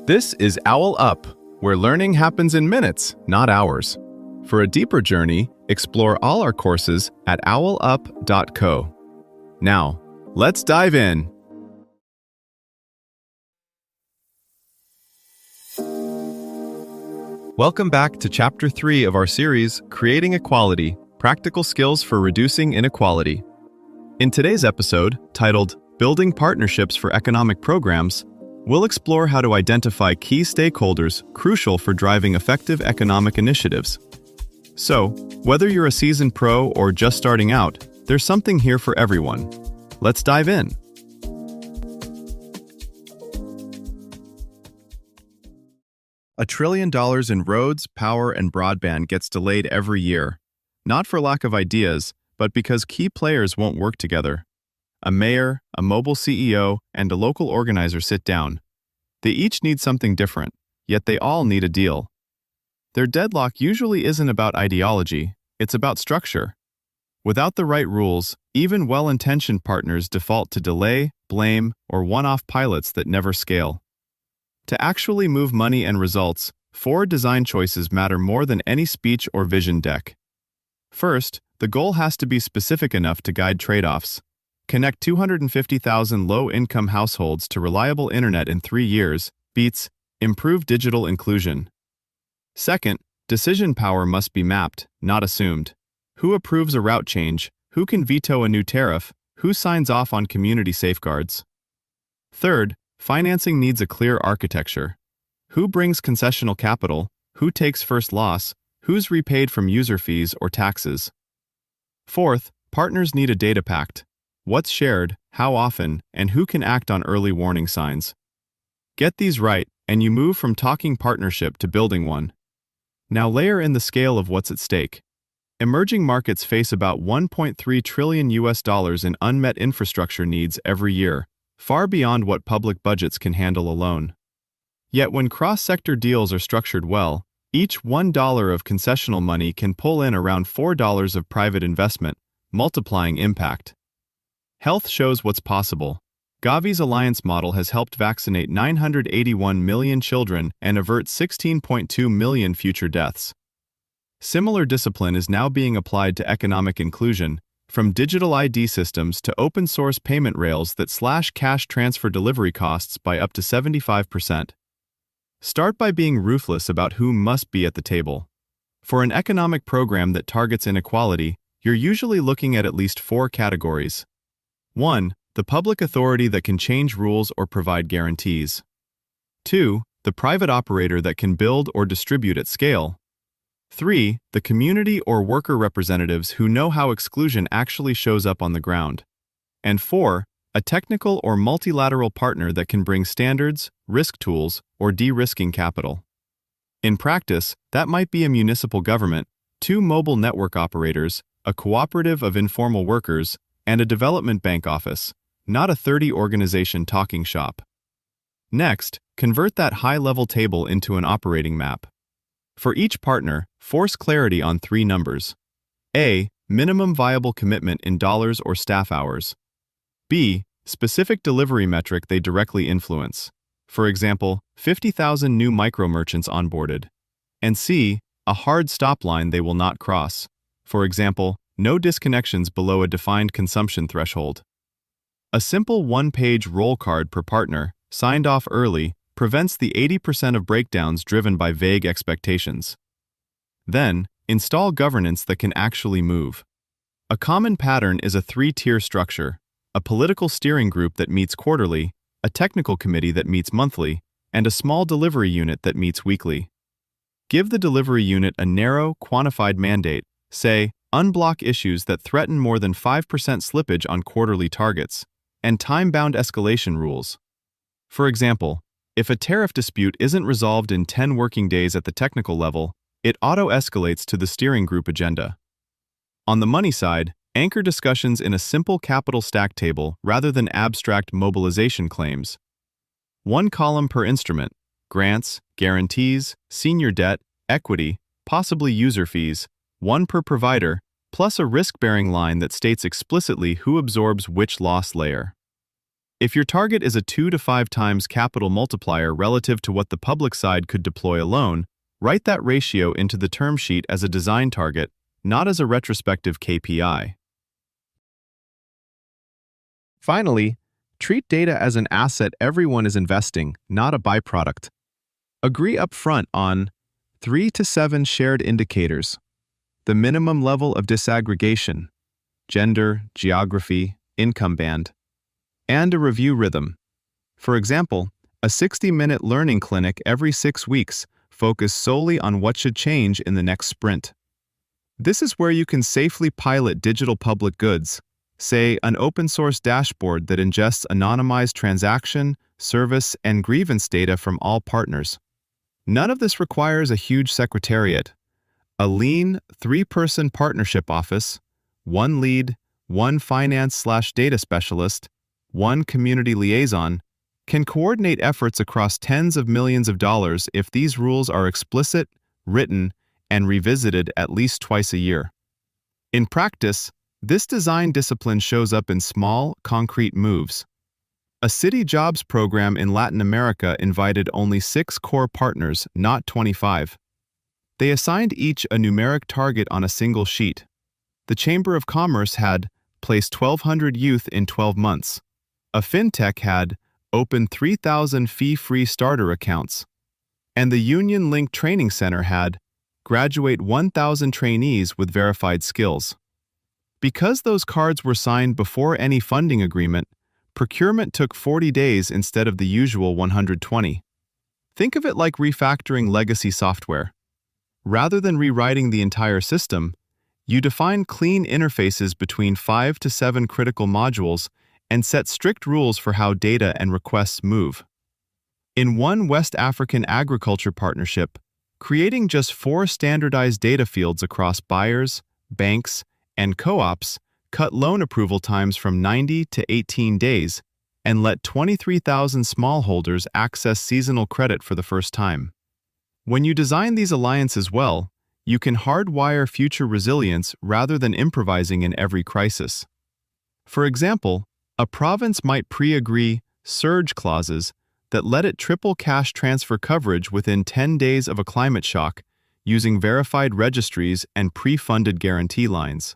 This is OwlUp, where learning happens in minutes, not hours. For a deeper journey, explore all our courses at owlup.co. Now, let's dive in. Welcome back to Chapter 3 of our series, Creating Equality, Practical Skills for Reducing Inequality. In today's episode, titled Building Partnerships for Economic Programs, we'll explore how to identify key stakeholders crucial for driving effective economic initiatives. So, whether you're a seasoned pro or just starting out, there's something here for everyone. Let's dive in. $1 trillion in roads, power, and broadband gets delayed every year. Not for lack of ideas, but because key players won't work together. A mayor, a mobile CEO, and a local organizer sit down. They each need something different, yet they all need a deal. Their deadlock usually isn't about ideology, it's about structure. Without the right rules, even well-intentioned partners default to delay, blame, or one-off pilots that never scale. To actually move money and results, 4 design choices matter more than any speech or vision deck. First, the goal has to be specific enough to guide trade-offs. Connect 250,000 low-income households to reliable internet in 3 years beats improve digital inclusion. Second, decision power must be mapped, not assumed. Who approves a route change? Who can veto a new tariff? Who signs off on community safeguards? Third, financing needs a clear architecture. Who brings concessional capital? Who takes first loss? Who's repaid from user fees or taxes? Fourth, partners need a data pact. What's shared, how often, and who can act on early warning signs? Get these right, and you move from talking partnership to building one. Now layer in the scale of what's at stake. Emerging markets face about $1.3 trillion in unmet infrastructure needs every year, far beyond what public budgets can handle alone. Yet when cross-sector deals are structured well, each $1 of concessional money can pull in around $4 of private investment, multiplying impact. Health shows what's possible. Gavi's alliance model has helped vaccinate 981 million children and avert 16.2 million future deaths. Similar discipline is now being applied to economic inclusion, from digital ID systems to open-source payment rails that slash cash transfer delivery costs by up to 75%. Start by being ruthless about who must be at the table. For an economic program that targets inequality, you're usually looking at least 4 categories. 1. The public authority that can change rules or provide guarantees. 2. The private operator that can build or distribute at scale. 3. The community or worker representatives who know how exclusion actually shows up on the ground. And 4. A technical or multilateral partner that can bring standards, risk tools, or de-risking capital. In practice, that might be a municipal government, 2 mobile network operators, a cooperative of informal workers, and a development bank office, not a 30-organization talking shop. Next, convert that high-level table into an operating map. For each partner, force clarity on 3 numbers. A. Minimum viable commitment in dollars or staff hours. B. Specific delivery metric they directly influence. For example, 50,000 new micro-merchants onboarded. And C. A hard stop line they will not cross. For example, no disconnections below a defined consumption threshold. A simple 1-page roll card per partner, signed off early, prevents the 80% of breakdowns driven by vague expectations. Then, install governance that can actually move. A common pattern is a 3-tier structure: a political steering group that meets quarterly, a technical committee that meets monthly, and a small delivery unit that meets weekly. Give the delivery unit a narrow, quantified mandate, say, unblock issues that threaten more than 5% slippage on quarterly targets, and time-bound escalation rules. For example, if a tariff dispute isn't resolved in 10 working days at the technical level, it auto-escalates to the steering group agenda. On the money side, anchor discussions in a simple capital stack table rather than abstract mobilization claims. 1 column per instrument: grants, guarantees, senior debt, equity, possibly user fees, 1 per provider, plus a risk-bearing line that states explicitly who absorbs which loss layer. If your target is a 2 to 5 times capital multiplier relative to what the public side could deploy alone, write that ratio into the term sheet as a design target, not as a retrospective KPI. Finally, treat data as an asset everyone is investing, not a byproduct. Agree upfront on 3 to 7 shared indicators, the minimum level of disaggregation, gender, geography, income band, and a review rhythm. For example, a 60-minute learning clinic every 6 weeks focused solely on what should change in the next sprint. This is where you can safely pilot digital public goods, say an open-source dashboard that ingests anonymized transaction, service, and grievance data from all partners. None of this requires a huge secretariat. A lean, 3-person partnership office, 1 lead, 1 finance/data specialist, 1 community liaison, can coordinate efforts across tens of millions of dollars if these rules are explicit, written, and revisited at least twice a year. In practice, this design discipline shows up in small, concrete moves. A city jobs program in Latin America invited only 6 core partners, not 25. They assigned each a numeric target on a single sheet. The Chamber of Commerce had placed 1,200 youth in 12 months. A fintech had opened 3,000 fee-free starter accounts. And the Union Link Training Center had graduate 1,000 trainees with verified skills. Because those cards were signed before any funding agreement, procurement took 40 days instead of the usual 120. Think of it like refactoring legacy software. Rather than rewriting the entire system, you define clean interfaces between 5 to 7 critical modules and set strict rules for how data and requests move. In one West African agriculture partnership, creating just 4 standardized data fields across buyers, banks, and co-ops cut loan approval times from 90 to 18 days and let 23,000 smallholders access seasonal credit for the first time. When you design these alliances well, you can hardwire future resilience rather than improvising in every crisis. For example, a province might pre-agree surge clauses that let it triple cash transfer coverage within 10 days of a climate shock using verified registries and pre-funded guarantee lines.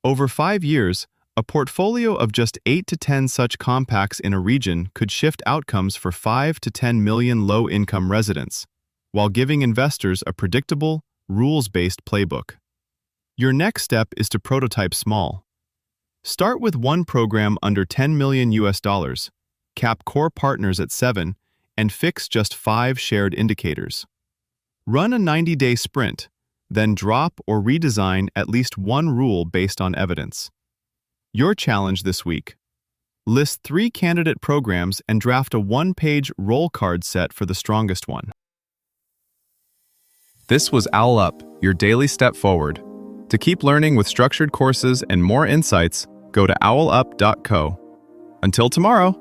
Over 5 years, a portfolio of just 8 to 10 such compacts in a region could shift outcomes for 5 to 10 million low-income residents, while giving investors a predictable, rules-based playbook. Your next step is to prototype small. Start with one program under $10 million, cap core partners at 7, and fix just 5 shared indicators. Run a 90-day sprint, then drop or redesign at least one rule based on evidence. Your challenge this week: list 3 candidate programs and draft a 1-page roll card set for the strongest one. This was OwlUp, your daily step forward. To keep learning with structured courses and more insights, go to owlup.co. Until tomorrow!